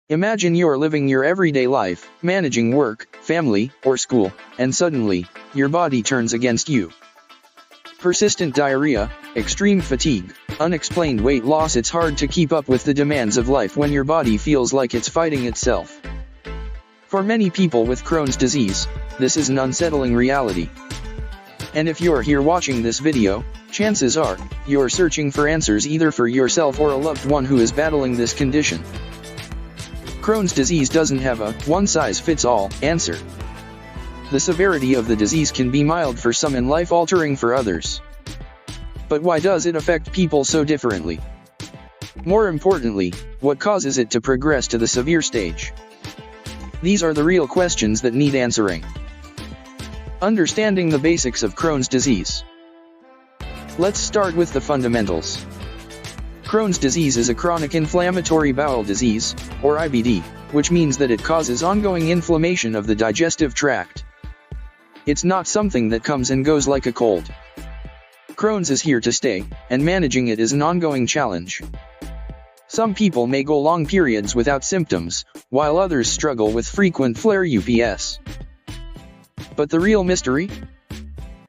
Imagine you're living your everyday life, managing work, family, or school, and suddenly, your body turns against you. Persistent diarrhea, extreme fatigue, unexplained weight loss. It's hard to keep up with the demands of life when your body feels like it's fighting itself. For many people with Crohn's disease, this is an unsettling reality. And if you're here watching this video, chances are, you're searching for answers either for yourself or a loved one who is battling this condition. Crohn's disease doesn't have a one-size-fits-all answer. The severity of the disease can be mild for some and life-altering for others. But why does it affect people so differently? More importantly, what causes it to progress to the severe stage? These are the real questions that need answering. Understanding the basics of Crohn's disease. Let's start with the fundamentals. Crohn's disease is a chronic inflammatory bowel disease, or IBD, which means that it causes ongoing inflammation of the digestive tract. It's not something that comes and goes like a cold. Crohn's is here to stay, and managing it is an ongoing challenge. Some people may go long periods without symptoms, while others struggle with frequent flare-ups. But the real mystery?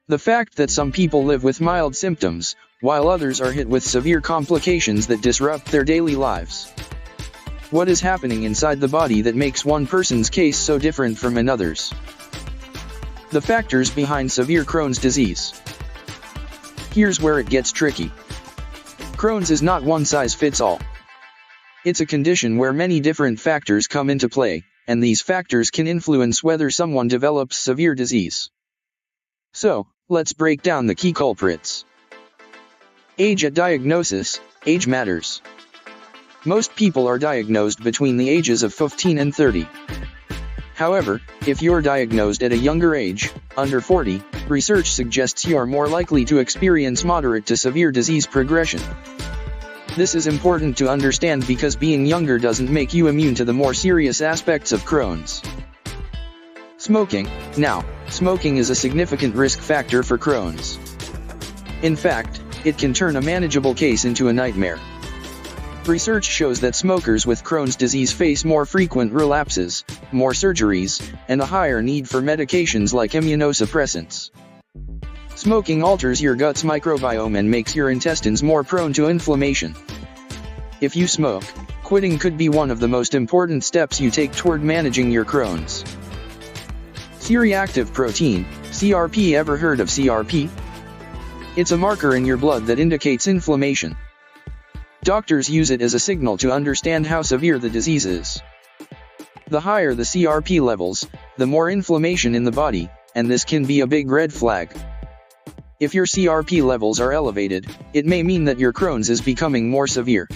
The fact that some people live with mild symptoms, while others are hit with severe complications that disrupt their daily lives. What is happening inside the body that makes one person's case so different from another's? The factors behind severe Crohn's disease. Here's where it gets tricky. Crohn's is not one size fits all. It's a condition where many different factors come into play, and these factors can influence whether someone develops severe disease. So, let's break down the key culprits. Age at diagnosis. Age matters. Most people are diagnosed between the ages of 15 and 30. However, if you're diagnosed at a younger age, under 40, research suggests you are more likely to experience moderate to severe disease progression. This is important to understand because being younger doesn't make you immune to the more serious aspects of Crohn's. Smoking. Now, smoking is a significant risk factor for Crohn's. In fact, it can turn a manageable case into a nightmare. Research shows that smokers with Crohn's disease face more frequent relapses, more surgeries, and a higher need for medications like immunosuppressants. Smoking alters your gut's microbiome and makes your intestines more prone to inflammation. If you smoke, quitting could be one of the most important steps you take toward managing your Crohn's. C-reactive protein, CRP. Ever heard of CRP? It's a marker in your blood that indicates inflammation. Doctors use it as a signal to understand how severe the disease is. The higher the CRP levels, the more inflammation in the body, and this can be a big red flag. If your CRP levels are elevated, it may mean that your Crohn's is becoming more severe.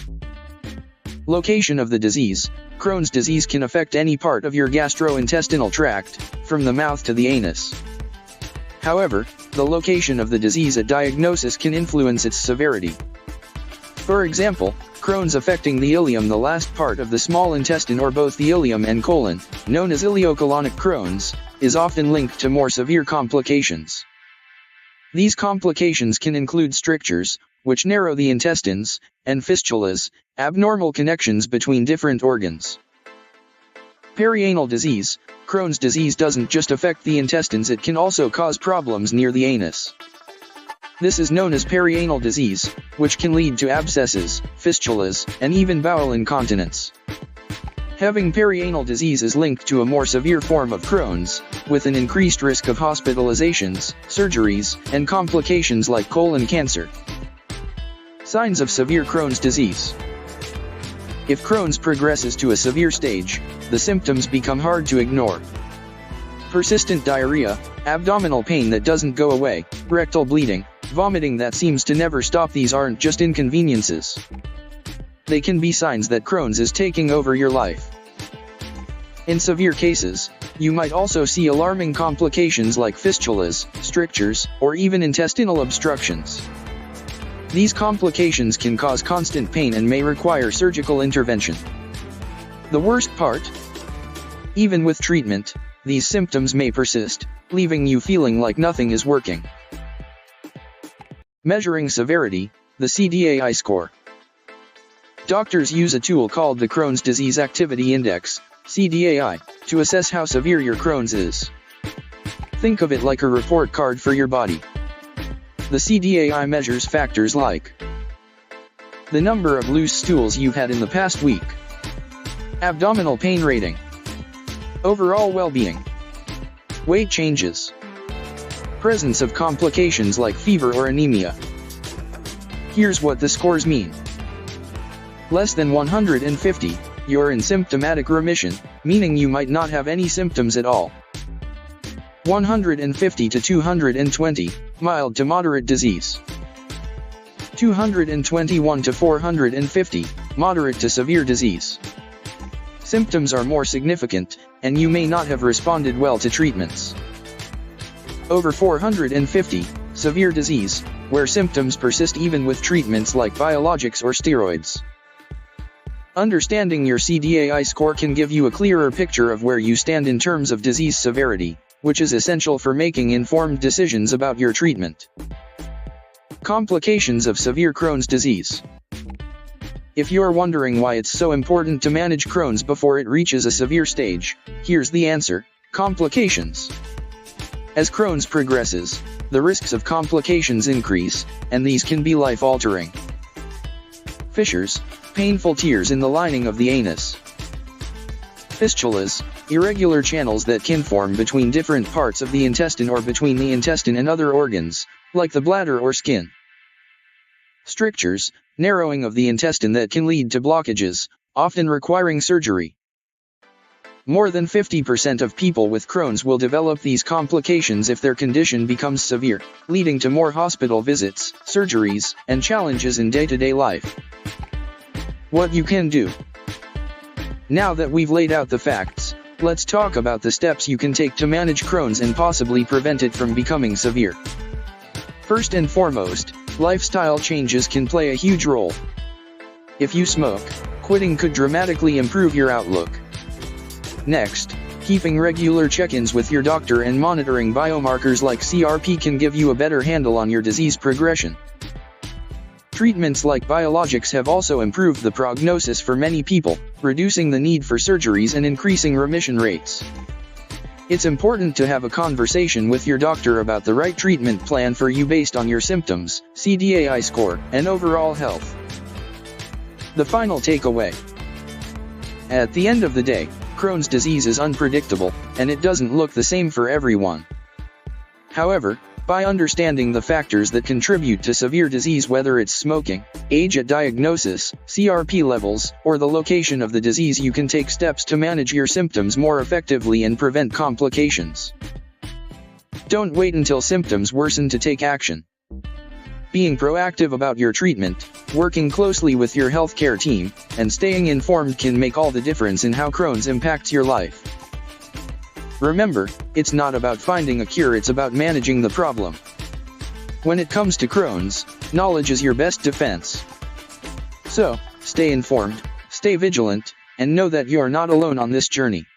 Location of the disease. Crohn's disease can affect any part of your gastrointestinal tract, from the mouth to the anus. However, the location of the disease at diagnosis can influence its severity. For example, Crohn's affecting the ileum, the last part of the small intestine, or both the ileum and colon, known as ileocolonic Crohn's, is often linked to more severe complications. These complications can include strictures, which narrow the intestines, and fistulas, abnormal connections between different organs. Perianal disease. Crohn's disease doesn't just affect the intestines, it can also cause problems near the anus. This is known as perianal disease, which can lead to abscesses, fistulas, and even bowel incontinence. Having perianal disease is linked to a more severe form of Crohn's, with an increased risk of hospitalizations, surgeries, and complications like colon cancer. Signs of severe Crohn's disease. If Crohn's progresses to a severe stage, the symptoms become hard to ignore. Persistent diarrhea, abdominal pain that doesn't go away, rectal bleeding, vomiting that seems to never stop. These aren't just inconveniences. They can be signs that Crohn's is taking over your life. In severe cases, you might also see alarming complications like fistulas, strictures, or even intestinal obstructions. These complications can cause constant pain and may require surgical intervention. The worst part? Even with treatment, these symptoms may persist, leaving you feeling like nothing is working. Measuring severity, the CDAI score. Doctors use a tool called the Crohn's Disease Activity Index, CDAI, to assess how severe your Crohn's is. Think of it like a report card for your body. The CDAI measures factors like the number of loose stools you've had in the past week, abdominal pain rating, overall well-being, weight changes, presence of complications like fever or anemia. Here's what the scores mean. Less than 150, you're in symptomatic remission, meaning you might not have any symptoms at all. 150 to 220, mild to moderate disease. 221 to 450, moderate to severe disease. Symptoms are more significant, and you may not have responded well to treatments. Over 450, severe disease, where symptoms persist even with treatments like biologics or steroids. Understanding your CDAI score can give you a clearer picture of where you stand in terms of disease severity, which is essential for making informed decisions about your treatment. Complications of severe Crohn's disease. If you're wondering why it's so important to manage Crohn's before it reaches a severe stage, here's the answer: complications. As Crohn's progresses, the risks of complications increase, and these can be life-altering. Fissures, painful tears in the lining of the anus. Fistulas, irregular channels that can form between different parts of the intestine or between the intestine and other organs, like the bladder or skin. Strictures, narrowing of the intestine that can lead to blockages, often requiring surgery. More than 50% of people with Crohn's will develop these complications if their condition becomes severe, leading to more hospital visits, surgeries, and challenges in day-to-day life. What you can do. Now that we've laid out the facts, let's talk about the steps you can take to manage Crohn's and possibly prevent it from becoming severe. First and foremost, lifestyle changes can play a huge role. If you smoke, quitting could dramatically improve your outlook. Next, keeping regular check-ins with your doctor and monitoring biomarkers like CRP can give you a better handle on your disease progression. Treatments like biologics have also improved the prognosis for many people, reducing the need for surgeries and increasing remission rates. It's important to have a conversation with your doctor about the right treatment plan for you based on your symptoms, CDAI score, and overall health. The final takeaway. At the end of the day, Crohn's disease is unpredictable, and it doesn't look the same for everyone. However, by understanding the factors that contribute to severe disease, whether it's smoking, age at diagnosis, CRP levels, or the location of the disease, you can take steps to manage your symptoms more effectively and prevent complications. Don't wait until symptoms worsen to take action. Being proactive about your treatment, working closely with your healthcare team, and staying informed can make all the difference in how Crohn's impacts your life. Remember, it's not about finding a cure, it's about managing the problem. When it comes to Crohn's, knowledge is your best defense. So, stay informed, stay vigilant, and know that you're not alone on this journey.